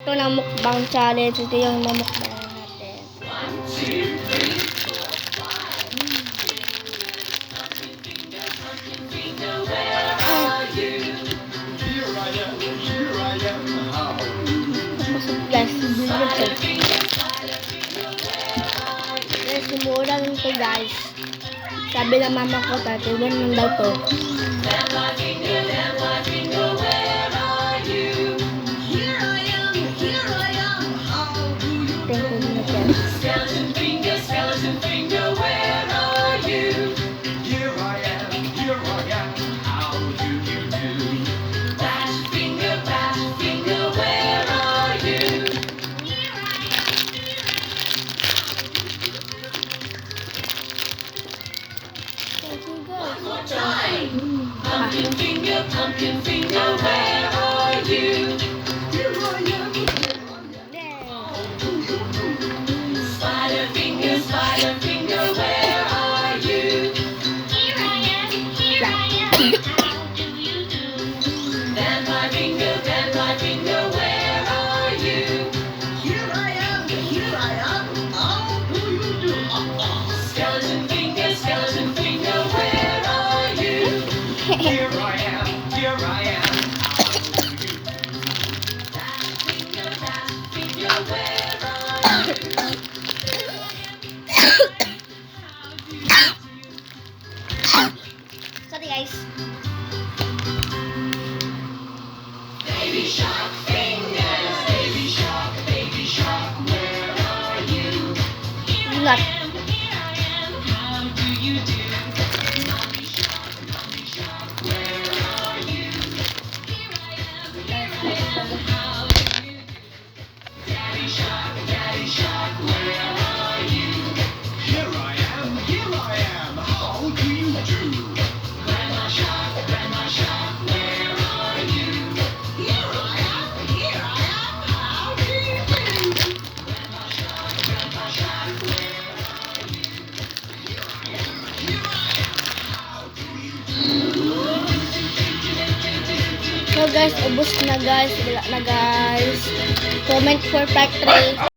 to ng mukbang challenge. Ito yung mamukbang natin. Guys, simula lang to guys. Sabi ng mama ko, 31 lang daw to. Skeleton finger, where are you? Here I am, how do you do? Bat finger, where are you? One more time. Pumpkin finger, where are you? Here I am. Spider finger, where are you? Here I am, how do you do? Vampire finger, where are you? Here I am, how do you do? Skeleton finger, where are you? Here I am, how do you do? Bat finger, where are you? Sorry guys. Baby shark fingers, baby shark, where are you? Here I Ingat. am, how do you do? Mommy shark, where are you? Here I am, how do you do? Daddy shark, where are you? Here I am, how do you do? Grandma shark, where are you? Here I am, how do you do? Grandma shark, where are you? Here I am, how do you do? So guys, ubos na guys. Wala na guys. Comment for part 3.